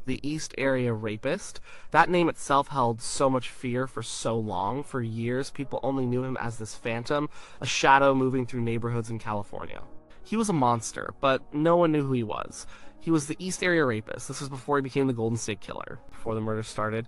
The East Area Rapist. That name itself held so much fear for so long. For years, people only knew him as this phantom, a shadow moving through neighborhoods in California. He was a monster, but no one knew who he was. He was the East Area Rapist. This was before he became the Golden State Killer, before the murder started.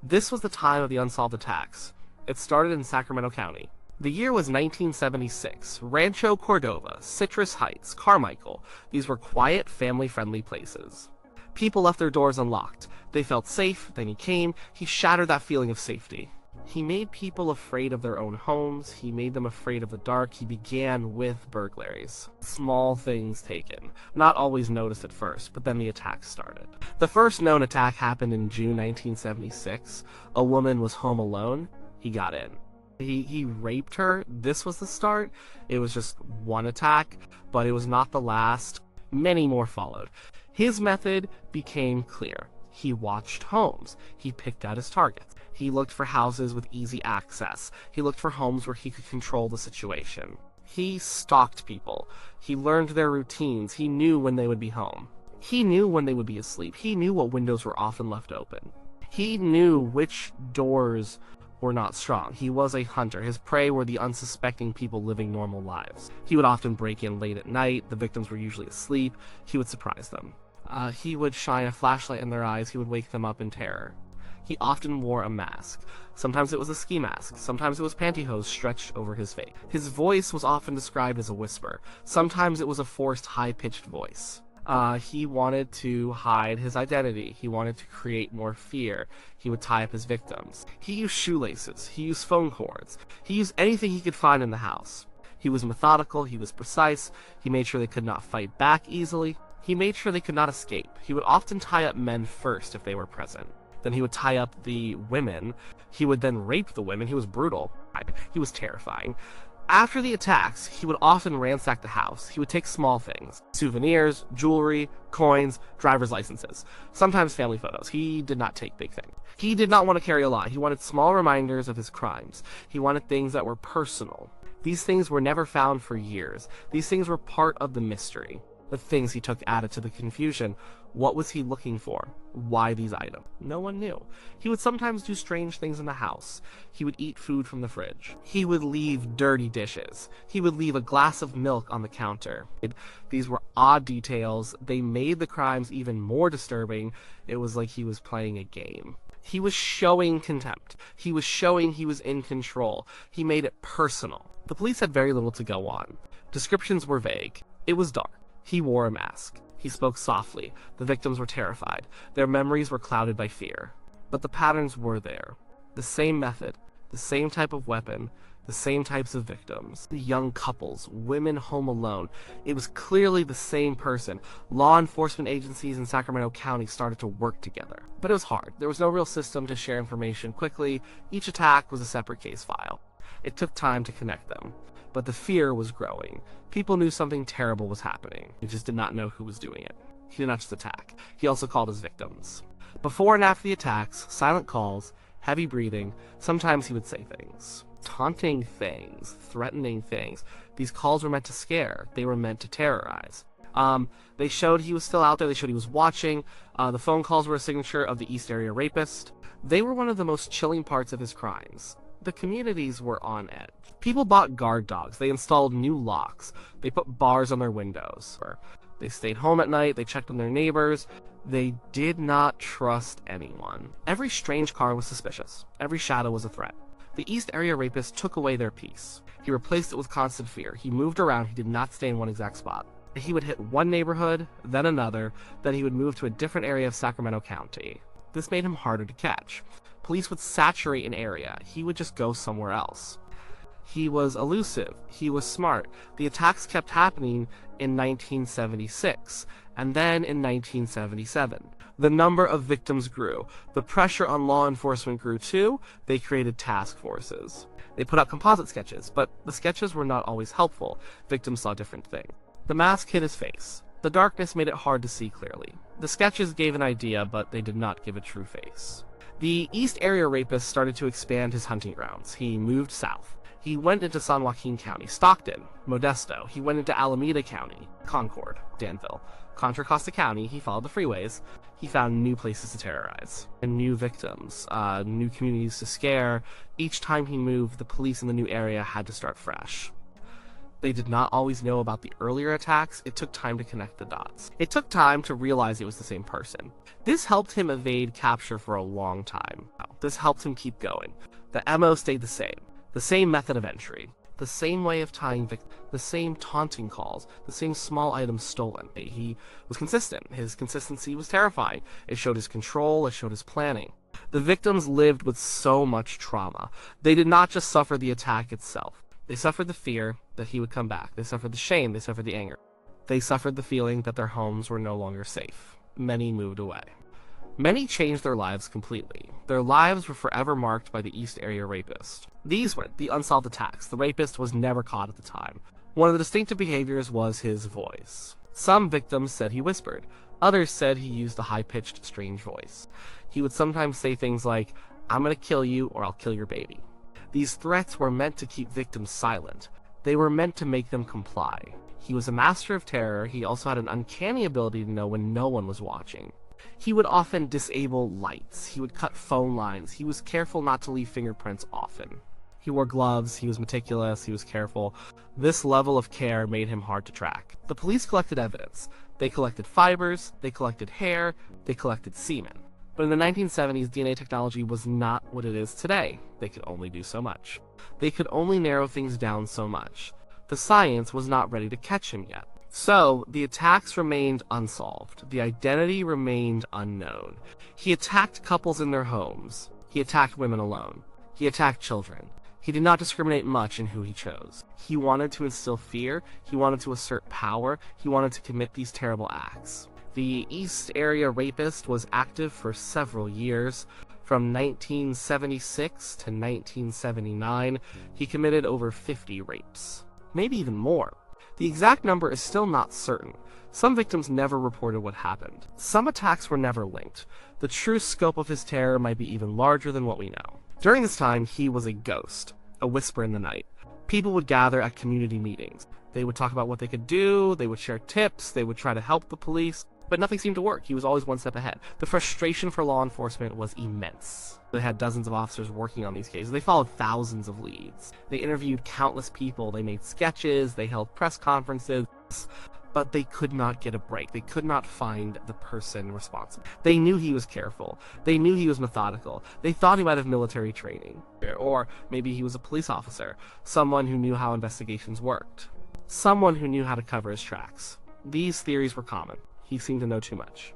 This was the time of the unsolved attacks. It started in Sacramento County. The year was 1976. Rancho Cordova, Citrus Heights, Carmichael. These were quiet, family-friendly places. People left their doors unlocked. They felt safe, then he came. He shattered that feeling of safety. He made people afraid of their own homes. He made them afraid of the dark. He began with burglaries. Small things taken. Not always noticed at first, but then the attacks started. The first known attack happened in June 1976. A woman was home alone. He got in. He raped her. This was the start. It was just one attack, but it was not the last. Many more followed. His method became clear. He watched homes. He picked out his targets. He looked for houses with easy access. He looked for homes where he could control the situation. He stalked people. He learned their routines. He knew when they would be home. He knew when they would be asleep. He knew what windows were often left open. He knew which doors were not strong. He was a hunter. His prey were the unsuspecting people living normal lives. He would often break in late at night. The victims were usually asleep. He would surprise them. He would shine a flashlight in their eyes. He would wake them up in terror. He often wore a mask. Sometimes it was a ski mask. Sometimes it was pantyhose stretched over his face. His voice was often described as a whisper. Sometimes it was a forced, high-pitched voice. He wanted to hide his identity. He wanted to create more fear. He would tie up his victims. He used shoelaces. He used phone cords. He used anything he could find in the house. He was methodical. He was precise. He made sure they could not fight back easily. He made sure they could not escape. He would often tie up men first if they were present. Then he would tie up the women. He would then rape the women. He was brutal. He was terrifying. After the attacks, he would often ransack the house. He would take small things. Souvenirs, jewelry, coins, driver's licenses. Sometimes family photos. He did not take big things. He did not want to carry a lie. He wanted small reminders of his crimes. He wanted things that were personal. These things were never found for years. These things were part of the mystery. The things he took added to the confusion. What was he looking for? Why these items? No one knew. He would sometimes do strange things in the house. He would eat food from the fridge. He would leave dirty dishes. He would leave a glass of milk on the counter. These were odd details. They made the crimes even more disturbing. It was like he was playing a game. He was showing contempt. He was showing he was in control. He made it personal. The police had very little to go on. Descriptions were vague. It was dark. He wore a mask. He spoke softly. The victims were terrified. Their memories were clouded by fear. But the patterns were there. The same method, the same type of weapon, the same types of victims. Young couples, women home alone. It was clearly the same person. Law enforcement agencies in Sacramento County started to work together. But it was hard. There was no real system to share information quickly. Each attack was a separate case file. It took time to connect them. But the fear was growing. People knew something terrible was happening. They just did not know who was doing it. He did not just attack. He also called his victims. Before and after the attacks, silent calls, heavy breathing, sometimes he would say things. Taunting things, threatening things. These calls were meant to scare. They were meant to terrorize. They showed he was still out there. They showed he was watching. The phone calls were a signature of the East Area Rapist. They were one of the most chilling parts of his crimes. The communities were on edge. People bought guard dogs. They installed new locks. They put bars on their windows. They stayed home at night. They checked on their neighbors. They did not trust anyone. Every strange car was suspicious. Every shadow was a threat. The East Area Rapist took away their peace. He replaced it with constant fear. He moved around. He did not stay in one exact spot. He would hit one neighborhood, then another, then he would move to a different area of Sacramento County. This made him harder to catch. Police would saturate an area. He would just go somewhere else. He was elusive. He was smart. The attacks kept happening in 1976, and then in 1977. The number of victims grew. The pressure on law enforcement grew too. They created task forces. They put out composite sketches, but the sketches were not always helpful. Victims saw different things. The mask hid his face. The darkness made it hard to see clearly. The sketches gave an idea, but they did not give a true face. The East Area Rapist started to expand his hunting grounds. He moved south. He went into San Joaquin County, Stockton, Modesto. He went into Alameda County, Concord, Danville, Contra Costa County, he followed the freeways. He found new places to terrorize, and new victims, new communities to scare. Each time he moved, the police in the new area had to start fresh. They did not always know about the earlier attacks. It took time to connect the dots. It took time to realize it was the same person. This helped him evade capture for a long time. This helped him keep going. The MO stayed the same method of entry, the same way of tying victims, the same taunting calls, the same small items stolen. He was consistent. His consistency was terrifying. It showed his control, it showed his planning. The victims lived with so much trauma. They did not just suffer the attack itself. They suffered the fear that he would come back. They suffered the shame. They suffered the anger. They suffered the feeling that their homes were no longer safe. Many moved away. Many changed their lives completely. Their lives were forever marked by the East Area Rapist. These were the unsolved attacks. The rapist was never caught at the time. One of the distinctive behaviors was his voice. Some victims said he whispered. Others said he used a high-pitched, strange voice. He would sometimes say things like, "I'm gonna kill you or I'll kill your baby." These threats were meant to keep victims silent. They were meant to make them comply. He was a master of terror. He also had an uncanny ability to know when no one was watching. He would often disable lights. He would cut phone lines. He was careful not to leave fingerprints often. He wore gloves. He was meticulous. He was careful. This level of care made him hard to track. The police collected evidence. They collected fibers. They collected hair. They collected semen. But in the 1970s, DNA technology was not what it is today. They could only do so much. They could only narrow things down so much. The science was not ready to catch him yet. So, the attacks remained unsolved. The identity remained unknown. He attacked couples in their homes. He attacked women alone. He attacked children. He did not discriminate much in who he chose. He wanted to instill fear. He wanted to assert power. He wanted to commit these terrible acts. The East Area Rapist was active for several years. From 1976 to 1979, he committed over 50 rapes. Maybe even more. The exact number is still not certain. Some victims never reported what happened. Some attacks were never linked. The true scope of his terror might be even larger than what we know. During this time, he was a ghost, a whisper in the night. People would gather at community meetings. They would talk about what they could do, they would share tips, they would try to help the police. But nothing seemed to work. He was always one step ahead. The frustration for law enforcement was immense. They had dozens of officers working on these cases. They followed thousands of leads. They interviewed countless people. They made sketches. They held press conferences. But they could not get a break. They could not find the person responsible. They knew he was careful. They knew he was methodical. They thought he might have military training. Or maybe he was a police officer. Someone who knew how investigations worked. Someone who knew how to cover his tracks. These theories were common. He seemed to know too much.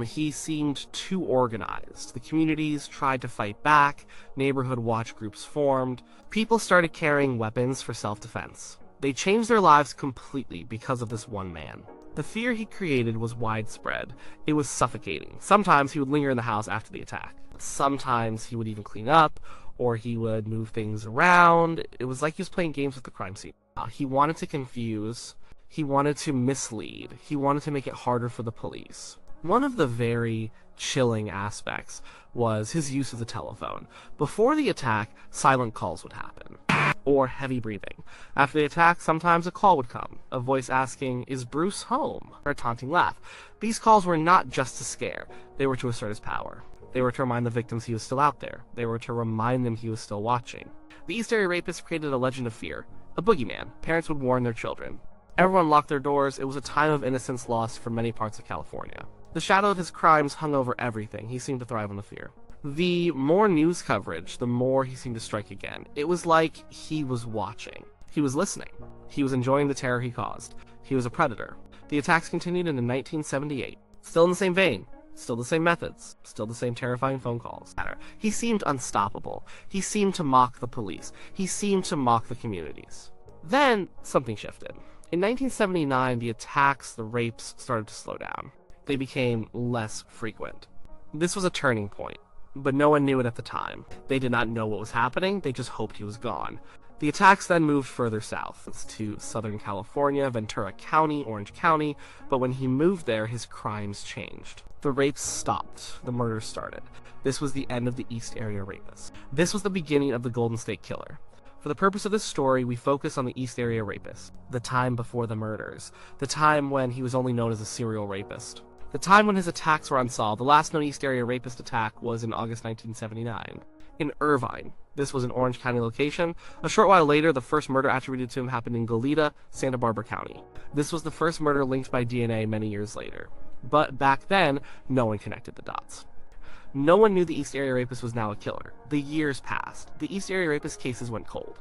He seemed too organized. The communities tried to fight back. Neighborhood watch groups formed. People started carrying weapons for self-defense. They changed their lives completely because of this one man. The fear he created was widespread. It was suffocating. Sometimes he would linger in the house after the attack. Sometimes he would even clean up, or he would move things around. It was like he was playing games with the crime scene. He wanted to confuse. He wanted to mislead. He wanted to make it harder for the police. One of the very chilling aspects was his use of the telephone. Before the attack, silent calls would happen, or heavy breathing. After the attack, sometimes a call would come, a voice asking, "Is Bruce home?" or a taunting laugh. These calls were not just to scare. They were to assert his power. They were to remind the victims he was still out there. They were to remind them he was still watching. The East Area Rapist created a legend of fear, a boogeyman. Parents would warn their children. Everyone locked their doors. It was a time of innocence lost for many parts of California. The shadow of his crimes hung over everything. He seemed to thrive on the fear. The more news coverage, the more he seemed to strike again. It was like he was watching. He was listening. He was enjoying the terror he caused. He was a predator. The attacks continued into 1978. Still in the same vein. Still the same methods. Still the same terrifying phone calls. He seemed unstoppable. He seemed to mock the police. He seemed to mock the communities. Then, something shifted. In 1979, the attacks, the rapes, started to slow down. They became less frequent. This was a turning point, but no one knew it at the time. They did not know what was happening, they just hoped he was gone. The attacks then moved further south, to Southern California, Ventura County, Orange County, but when he moved there, his crimes changed. The rapes stopped, the murders started. This was the end of the East Area Rapist. This was the beginning of the Golden State Killer. For the purpose of this story, we focus on the East Area Rapist, the time before the murders, the time when he was only known as a serial rapist, the time when his attacks were unsolved. The last known East Area Rapist attack was in August 1979, in Irvine. This was an Orange County location. A short while later, the first murder attributed to him happened in Goleta, Santa Barbara County. This was the first murder linked by DNA many years later. But back then, no one connected the dots. No one knew the East Area Rapist was now a killer. The years passed. The East Area Rapist cases went cold.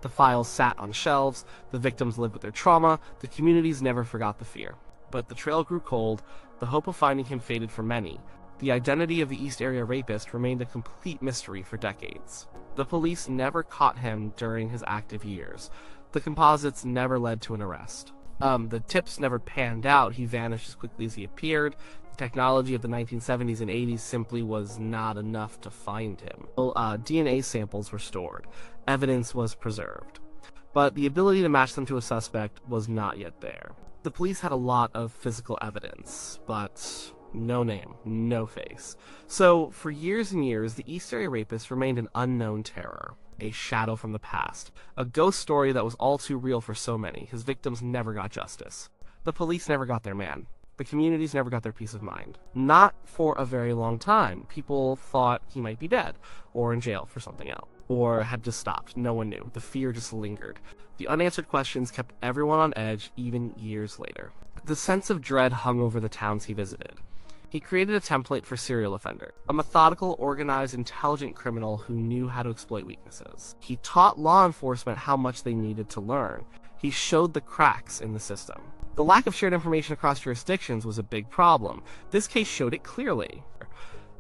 The files sat on shelves, the victims lived with their trauma, the communities never forgot the fear. But the trail grew cold, the hope of finding him faded for many. The identity of the East Area Rapist remained a complete mystery for decades. The police never caught him during his active years. The composites never led to an arrest. The tips never panned out. He vanished as quickly as he appeared. The technology of the 1970s and 80s simply was not enough to find him. DNA samples were stored. Evidence was preserved. But the ability to match them to a suspect was not yet there. The police had a lot of physical evidence, but no name, no face. So, for years and years, the East Area Rapist remained an unknown terror. A shadow from the past. A ghost story that was all too real for so many. His victims never got justice. The police never got their man. The communities never got their peace of mind. Not for a very long time. People thought he might be dead, or in jail for something else, or had just stopped. No one knew. The fear just lingered. The unanswered questions kept everyone on edge, even years later. The sense of dread hung over the towns he visited. He created a template for serial offender, a methodical, organized, intelligent criminal who knew how to exploit weaknesses. He taught law enforcement how much they needed to learn. He showed the cracks in the system. The lack of shared information across jurisdictions was a big problem. This case showed it clearly.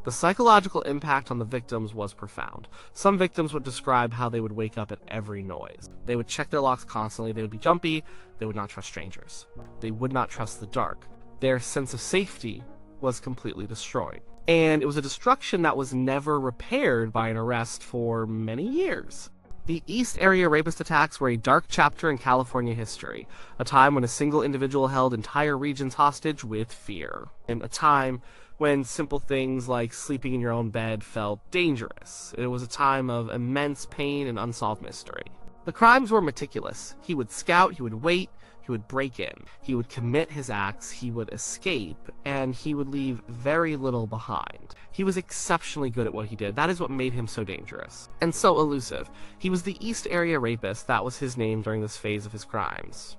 The psychological impact on the victims was profound. Some victims would describe how they would wake up at every noise. They would check their locks constantly, they would be jumpy, they would not trust strangers. They would not trust the dark. Their sense of safety was completely destroyed. And it was a destruction that was never repaired by an arrest for many years. The East Area Rapist attacks were a dark chapter in California history, a time when a single individual held entire regions hostage with fear, and a time when simple things like sleeping in your own bed felt dangerous. It was a time of immense pain and unsolved mystery. The crimes were meticulous. He would scout, he would wait, he would break in, he would commit his acts, he would escape, and he would leave very little behind. He was exceptionally good at what he did. That is what made him so dangerous and so elusive. He was the East Area Rapist. That was his name during this phase of his crimes.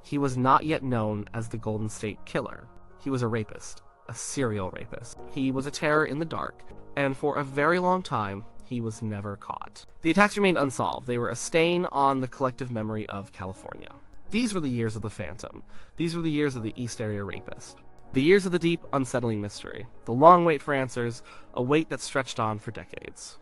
He was not yet known as the Golden State Killer. He was a rapist, a serial rapist. He was a terror in the dark, and for a very long time, he was never caught. The attacks remained unsolved. They were a stain on the collective memory of California. These were the years of the Phantom. These were the years of the East Area Rapist. The years of the deep, unsettling mystery. The long wait for answers, a wait that stretched on for decades.